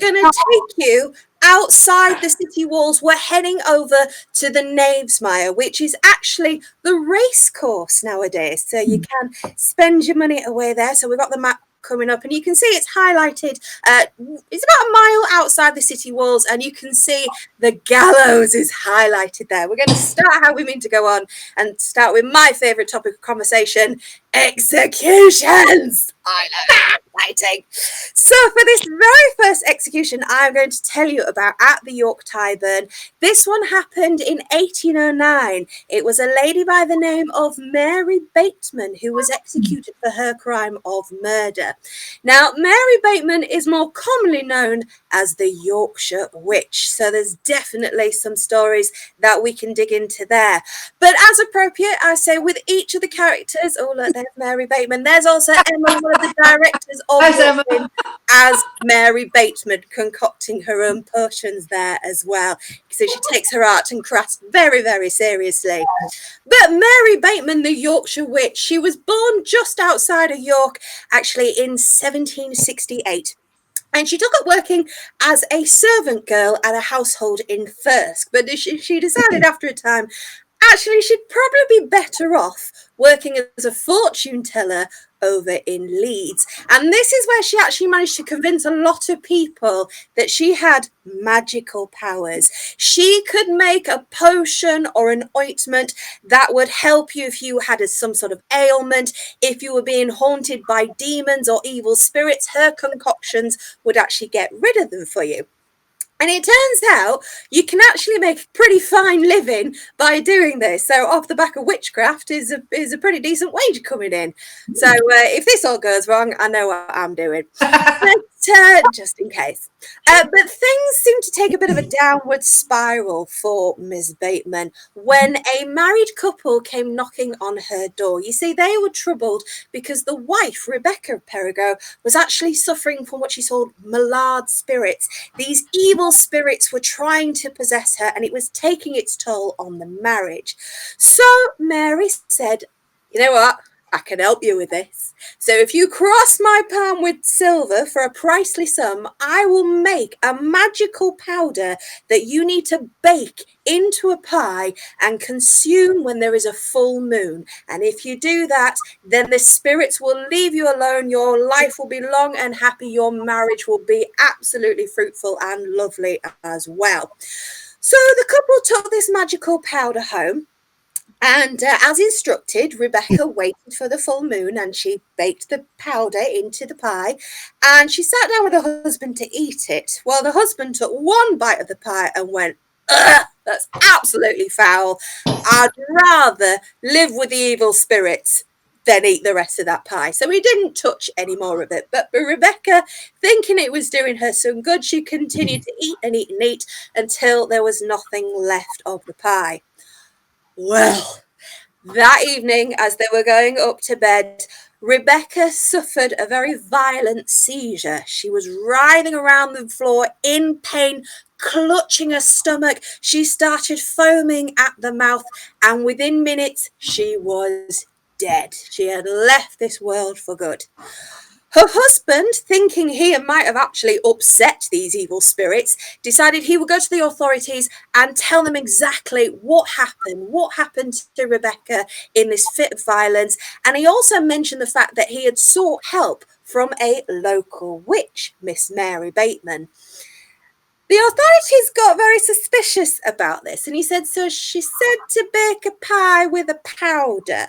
going to take you outside the city walls. We're heading over to the Nave Spire, which is actually the race course nowadays. So you can spend your money away there. So we've got the map coming up, and you can see it's highlighted. It's about a mile outside the city walls, and you can see the gallows is highlighted there. We're going to start how we mean to go on and start with my favorite topic of conversation: executions. I know, exciting. So for this very first execution I'm going to tell you about at the York Tyburn, this one happened in 1809. It was a lady by the name of Mary Bateman who was executed for her crime of murder. Now, Mary Bateman is more commonly known as the Yorkshire Witch, so there's definitely some stories that we can dig into there. But as appropriate, I say with each of the characters, oh look, there's Mary Bateman. There's also Emma, one of the directors of as Mary Bateman, concocting her own potions there as well. So she takes her art and crafts very, very seriously. But Mary Bateman, the Yorkshire Witch, she was born just outside of York, actually in 1768. And she took up working as a servant girl at a household in Thirsk. But she decided after a time, actually, she'd probably be better off working as a fortune teller over in Leeds. And this is where she actually managed to convince a lot of people that she had magical powers. She could make a potion or an ointment that would help you if you had some sort of ailment, if you were being haunted by demons or evil spirits. Her concoctions would actually get rid of them for you. And it turns out you can actually make a pretty fine living by doing this. So off the back of witchcraft is a pretty decent wage coming in. So if this all goes wrong, I know what I'm doing. But just in case. But things seem to take a bit of a downward spiral for Ms. Bateman when a married couple came knocking on her door. You see, they were troubled because the wife, Rebecca Perigo, was actually suffering from what she called maillard spirits. These evil spirits were trying to possess her, and it was taking its toll on the marriage. So Mary said, you know what? I can help you with this. So if you cross my palm with silver for a pricely sum, I will make a magical powder that you need to bake into a pie and consume when there is a full moon. And if you do that, then the spirits will leave you alone. Your life will be long and happy. Your marriage will be absolutely fruitful and lovely as well. So the couple took this magical powder home. And as instructed, Rebecca waited for the full moon and she baked the powder into the pie, and she sat down with her husband to eat it. Well, the husband took one bite of the pie and went, ugh, that's absolutely foul. I'd rather live with the evil spirits than eat the rest of that pie. So he didn't touch any more of it. But Rebecca, thinking it was doing her some good, she continued to eat and eat and eat until there was nothing left of the pie. Well, that evening, as they were going up to bed, Rebecca suffered a very violent seizure. She was writhing around the floor in pain, clutching her stomach. She started foaming at the mouth, and within minutes, she was dead. She had left this world for good. Her husband, thinking he might have actually upset these evil spirits, decided he would go to the authorities and tell them exactly what happened to Rebecca in this fit of violence. And he also mentioned the fact that he had sought help from a local witch, Miss Mary Bateman. The authorities got very suspicious about this, and he said, so she said to bake a pie with a powder.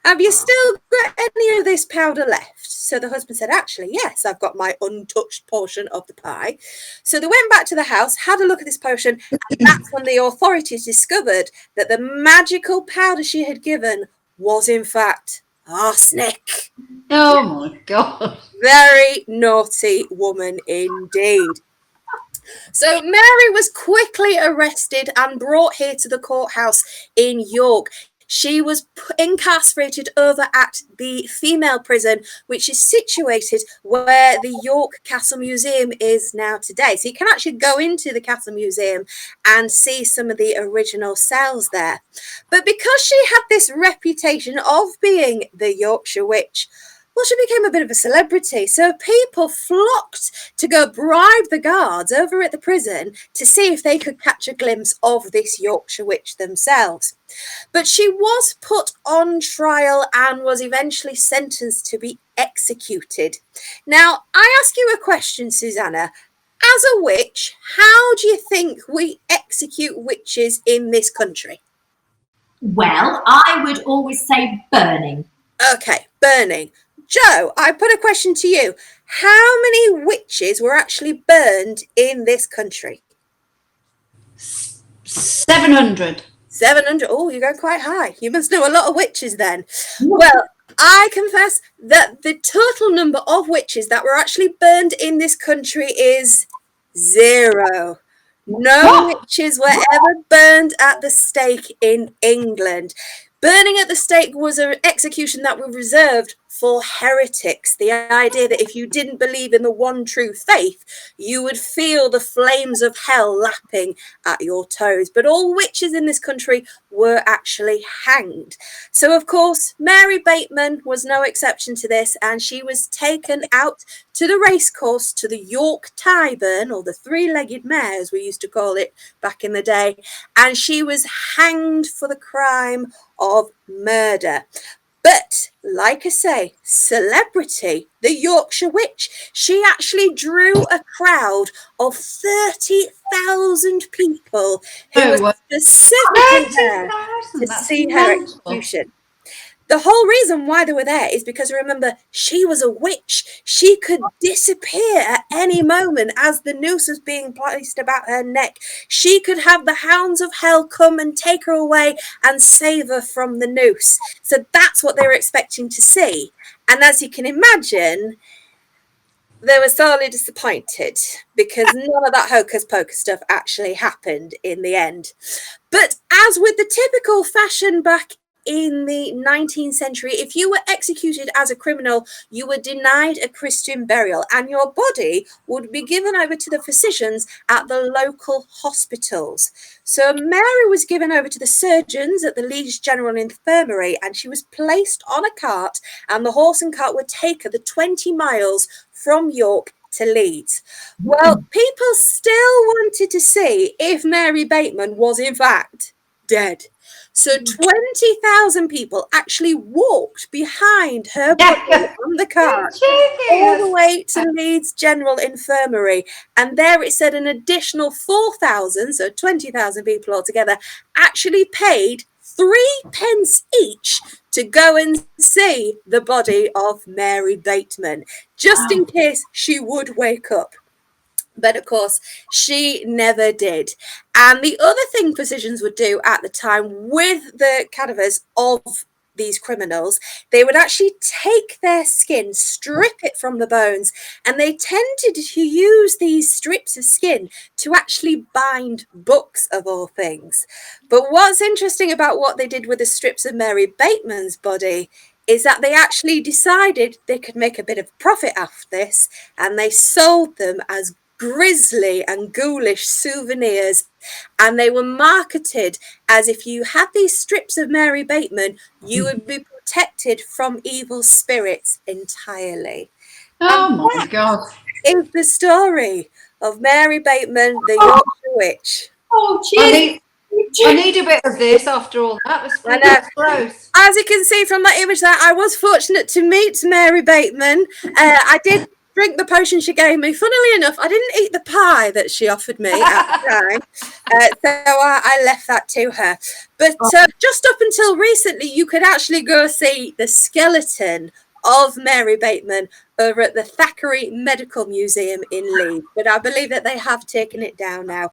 Have you still got any of this powder left? So the husband said, actually, yes, I've got my untouched portion of the pie. So they went back to the house, had a look at this potion, and that's when the authorities discovered that the magical powder she had given was, in fact, arsenic. Oh, my God. Very naughty woman indeed. So Mary was quickly arrested and brought here to the courthouse in York. She was incarcerated over at the female prison, which is situated where the York Castle Museum is now today. So you can actually go into the Castle Museum and see some of the original cells there. But because she had this reputation of being the Yorkshire Witch, Well, she became a bit of a celebrity, so people flocked to go bribe the guards over at the prison to see if they could catch a glimpse of this Yorkshire witch themselves. But she was put on trial and was eventually sentenced to be executed. Now, I ask you a question, Susannah. As a witch, how do you think we execute witches in this country? Well, I would always say burning. Okay, burning. Joe, I put a question to you. How many witches were actually burned in this country? 700. 700. Oh, you're going quite high. You must know a lot of witches then. Well, I confess that the total number of witches that were actually burned in this country is 0. No witches were ever burned at the stake in England. Burning at the stake was an execution that was reserved for heretics. The idea that if you didn't believe in the one true faith, you would feel the flames of hell lapping at your toes. But all witches in this country were actually hanged. So, of course, Mary Bateman was no exception to this, and she was taken out to the racecourse, to the York Tyburn, or the three-legged mare, as we used to call it back in the day, and she was hanged for the crime of murder. But, like I say, celebrity, the Yorkshire Witch, she actually drew a crowd of 30,000 people who were specifically there to see her execution. The whole reason why they were there is because, remember, she was a witch. She could disappear at any moment as the noose was being placed about her neck. She could have the hounds of hell come and take her away and save her from the noose. So that's what they were expecting to see. And as you can imagine, they were sorely disappointed because none of that hocus pocus stuff actually happened in the end. But as with the typical fashion back in the 19th century, if you were executed as a criminal, you were denied a Christian burial and your body would be given over to the physicians at the local hospitals. So Mary was given over to the surgeons at the Leeds General Infirmary and she was placed on a cart, and the horse and cart would take her the 20 miles from York to Leeds. Well, people still wanted to see if Mary Bateman was in fact dead. So 20,000 people actually walked behind her body on the cart all the way to Leeds General Infirmary. And there it said an additional 4,000, so 20,000 people altogether, actually paid 3 pence each to go and see the body of Mary Bateman, just in case she would wake up. But of course, she never did. And the other thing physicians would do at the time with the cadavers of these criminals, they would actually take their skin, strip it from the bones, and they tended to use these strips of skin to actually bind books, of all things. But what's interesting about what they did with the strips of Mary Bateman's body is that they actually decided they could make a bit of profit off this, and they sold them as grisly and ghoulish souvenirs, and they were marketed as if you had these strips of Mary Bateman, you would be protected from evil spirits entirely. Oh my God. Is the story of Mary Bateman, the Yorkshire Witch. Oh, cheers. I need a bit of this after all that. Was gross. As you can see from that image there, I was fortunate to meet Mary Bateman. I did drink the potion she gave me. Funnily enough, I didn't eat the pie that she offered me at the time, so I left that to her. But just up until recently, you could actually go see the skeleton of Mary Bateman over at the Thackeray Medical Museum in Leeds, but I believe that they have taken it down now.